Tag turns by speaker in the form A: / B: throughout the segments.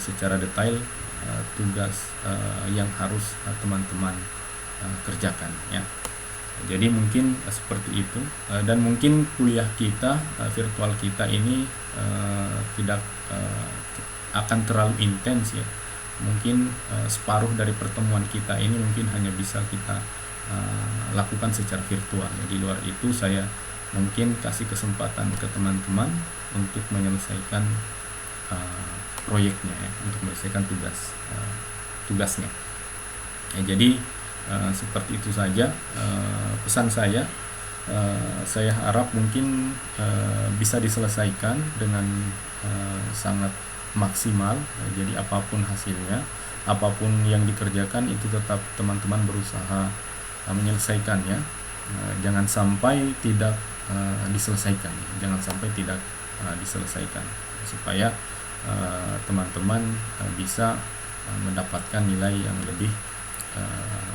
A: secara detail tugas yang harus teman-teman kerjakan ya. Jadi mungkin seperti itu, dan mungkin kuliah kita virtual kita ini tidak akan terlalu intens ya. Mungkin separuh dari pertemuan kita ini mungkin hanya bisa kita lakukan secara virtual ya. Di luar itu saya mungkin kasih kesempatan ke teman-teman untuk menyelesaikan proyeknya ya, untuk menyelesaikan tugasnya ya. Jadi seperti itu saja pesan saya. Saya harap mungkin bisa diselesaikan dengan sangat maksimal. Jadi apapun hasilnya, apapun yang dikerjakan itu tetap teman-teman berusaha menyelesaikannya. Jangan sampai tidak diselesaikan, supaya teman-teman bisa mendapatkan nilai yang lebih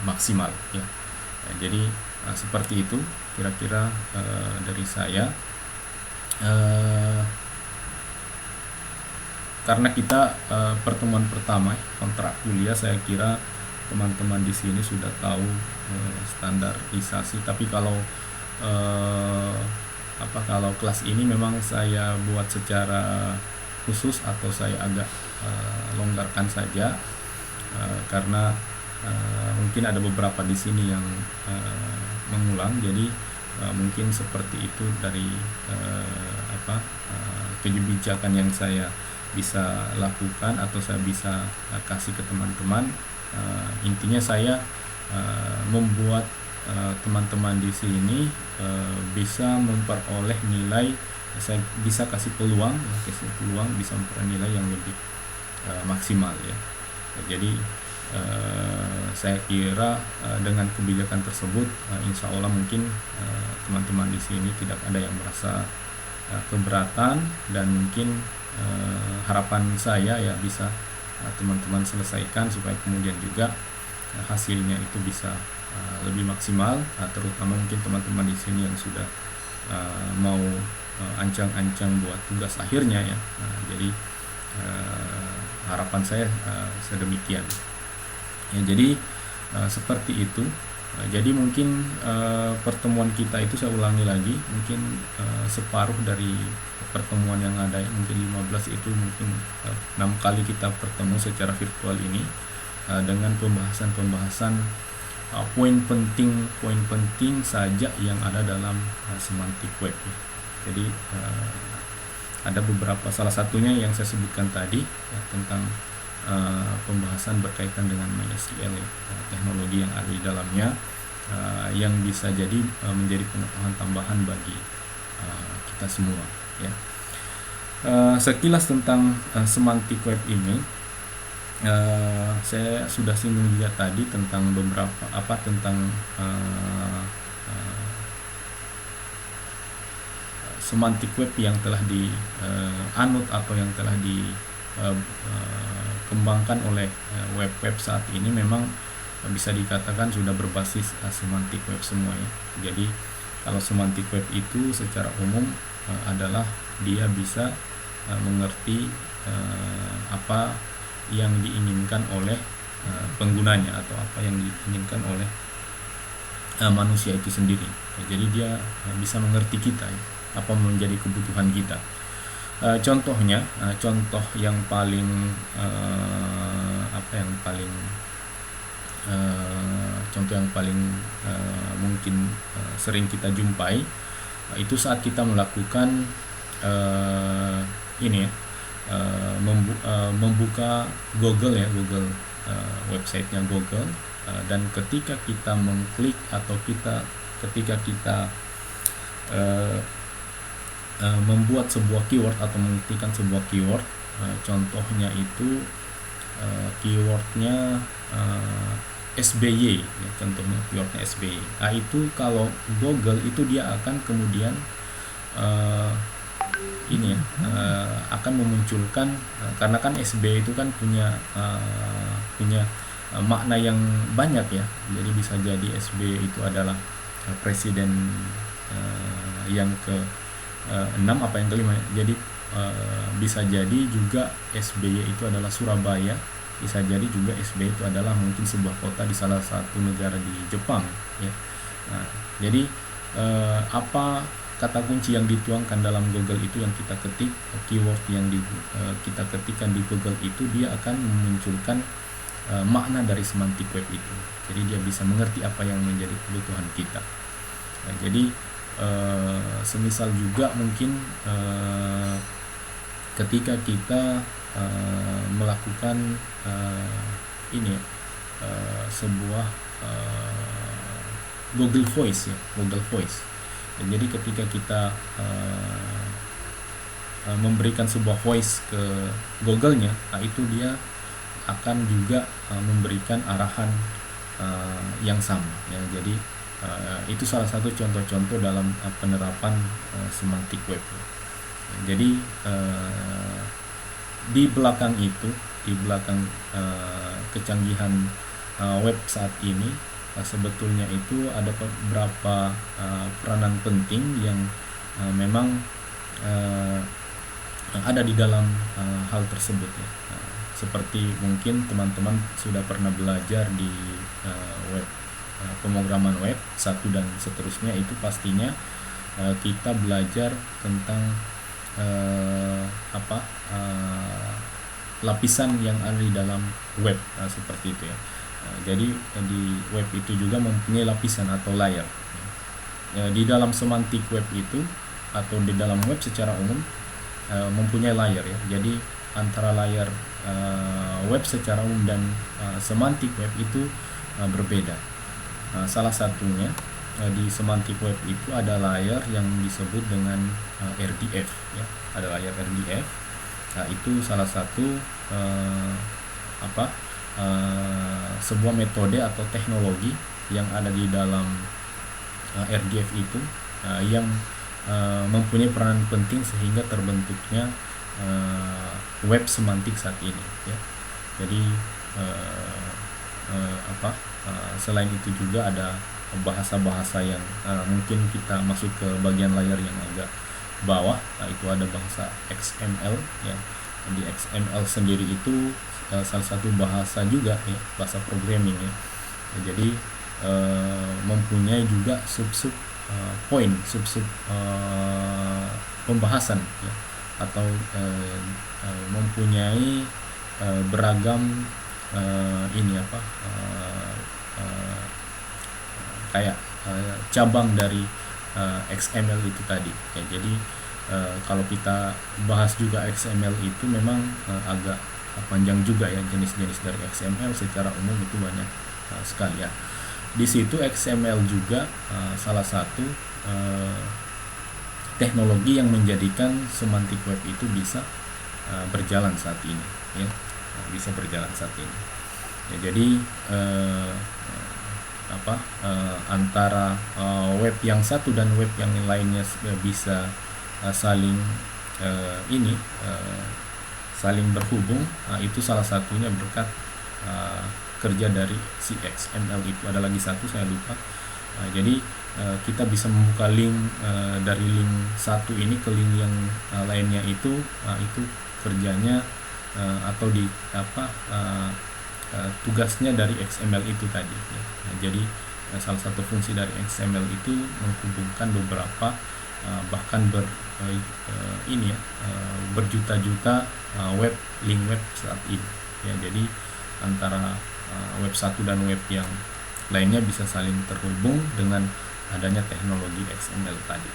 A: maksimal ya. Jadi seperti itu kira-kira dari saya. Karena kita pertemuan pertama kontrak kuliah, saya kira teman-teman di sini sudah tahu standarisasi. Tapi kalau kelas ini memang saya buat secara khusus atau saya agak longgarkan saja karena mungkin ada beberapa di sini yang mengulang. Jadi mungkin seperti itu dari kebijakan yang saya bisa lakukan atau saya bisa kasih ke teman-teman. Intinya saya membuat teman-teman di sini bisa memperoleh nilai, saya bisa kasih peluang bisa memperoleh nilai yang lebih maksimal ya. Jadi saya kira dengan kebijakan tersebut insya Allah mungkin teman-teman di sini tidak ada yang merasa keberatan, dan mungkin harapan saya ya bisa teman-teman selesaikan supaya kemudian juga hasilnya itu bisa lebih maksimal, terutama mungkin teman-teman di sini yang sudah mau ancang-ancang buat tugas akhirnya ya. Jadi harapan saya sedemikian ya. Jadi seperti itu. Jadi mungkin pertemuan kita itu saya ulangi lagi, mungkin separuh dari pertemuan yang ada ya, mungkin 15 itu mungkin 6 kali kita bertemu secara virtual ini dengan pembahasan poin penting saja yang ada dalam semantik web ya. Jadi ada beberapa, salah satunya yang saya sebutkan tadi ya, tentang pembahasan berkaitan dengan MySQL ya, teknologi yang ada di dalamnya yang bisa jadi menjadi pengetahuan tambahan bagi kita semua ya. Sekilas tentang semantik web ini, saya sudah singgung juga tadi tentang beberapa tentang semantik web yang telah dianut atau yang telah dikembangkan oleh web-web saat ini. Memang bisa dikatakan sudah berbasis semantik web semua ya. Jadi kalau semantik web itu secara umum adalah dia bisa mengerti apa yang diinginkan oleh penggunanya atau apa yang diinginkan oleh manusia itu sendiri. Jadi dia bisa mengerti kita ya, apa menjadi kebutuhan kita. Contoh yang paling mungkin sering kita jumpai itu saat kita melakukan membuka Google ya, Google websitenya Google, dan ketika kita mengklik atau ketika kita membuat sebuah keyword atau mengetikkan sebuah keyword, contohnya itu keywordnya SBY ya, contohnya keywordnya SBY. Nah itu kalau Google itu dia akan kemudian akan memunculkan, karena kan SBY itu kan punya makna yang banyak ya. Jadi bisa jadi SBY itu adalah presiden yang ke-6 apa yang kelima ya. Jadi bisa jadi juga SBY itu adalah Surabaya, bisa jadi juga SBY itu adalah mungkin sebuah kota di salah satu negara di Jepang ya. Nah, jadi apa kata kunci yang dituangkan dalam Google itu, yang kita ketik, keyword yang kita ketikkan di Google itu, dia akan memunculkan makna dari semantik web itu. Jadi dia bisa mengerti apa yang menjadi kebutuhan kita. Nah, jadi semisal juga mungkin ketika kita melakukan sebuah Google Voice ya, Google Voice. Dan jadi ketika kita memberikan sebuah voice ke Google-nya, nah itu dia akan juga memberikan arahan yang sama ya. Jadi itu salah satu contoh-contoh dalam penerapan semantik web. Jadi di belakang itu, di belakang kecanggihan web saat ini, sebetulnya itu ada beberapa peranan penting yang memang ada di dalam hal tersebut ya. Seperti mungkin teman-teman sudah pernah belajar di web, pemrograman web 1 dan seterusnya, itu pastinya kita belajar tentang lapisan yang ada di dalam web, seperti itu ya. Jadi di web itu juga mempunyai lapisan atau layer. Di dalam semantik web itu atau di dalam web secara umum mempunyai layer ya. Jadi antara layer web secara umum dan semantik web itu berbeda. Salah satunya di semantik web itu ada layer yang disebut dengan RDF ya. Ada layer RDF. Nah, itu salah satu sebuah metode atau teknologi yang ada di dalam RDF itu yang mempunyai peranan penting sehingga terbentuknya web semantik saat ini ya. Jadi selain itu juga ada bahasa-bahasa yang mungkin kita masuk ke bagian layar yang agak bawah. Nah, itu ada bahasa XML ya. Di XML sendiri itu salah satu bahasa juga ya, bahasa programming ya. Jadi mempunyai juga sub-sub poin, sub-sub pembahasan ya, atau mempunyai beragam cabang dari XML itu tadi ya. Jadi kalau kita bahas juga XML itu memang agak panjang juga ya, jenis-jenis dari XML secara umum itu banyak sekali ya. Di situ XML juga salah satu teknologi yang menjadikan semantik web itu bisa berjalan saat ini ya, bisa berjalan saat ini ya. Jadi antara web yang satu dan web yang lainnya bisa saling saling berhubung. Itu salah satunya berkat kerja dari si XML itu. Ada lagi satu saya lupa. Jadi kita bisa membuka link dari link satu ini ke link yang lainnya itu kerjanya atau tugasnya dari XML itu tadi ya. Jadi salah satu fungsi dari XML itu menghubungkan beberapa bahkan berjuta-juta link web saat ini ya. Jadi antara web satu dan web yang lainnya bisa saling terhubung dengan adanya teknologi XML tadi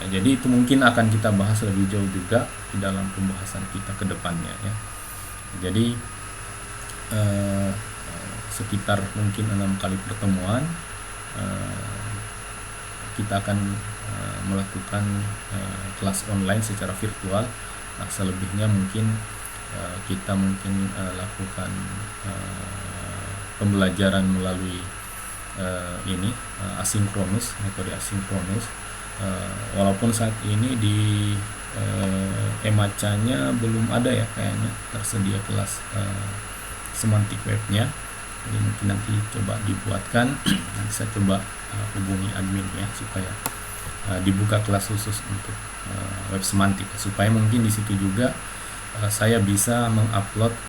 A: ya. Jadi itu mungkin akan kita bahas lebih jauh juga di dalam pembahasan kita ke depannya ya. Jadi sekitar mungkin 6 kali pertemuan kita akan melakukan kelas online secara virtual. Nah, selebihnya mungkin kita lakukan pembelajaran melalui asinkronus, metode asinkronus. Walaupun saat ini di EMACA-nya belum ada ya kayaknya tersedia kelas semantik webnya. Jadi mungkin nanti coba dibuatkan. Nanti saya coba hubungi adminnya supaya dibuka kelas khusus untuk web semantik, supaya mungkin di situ juga saya bisa mengupload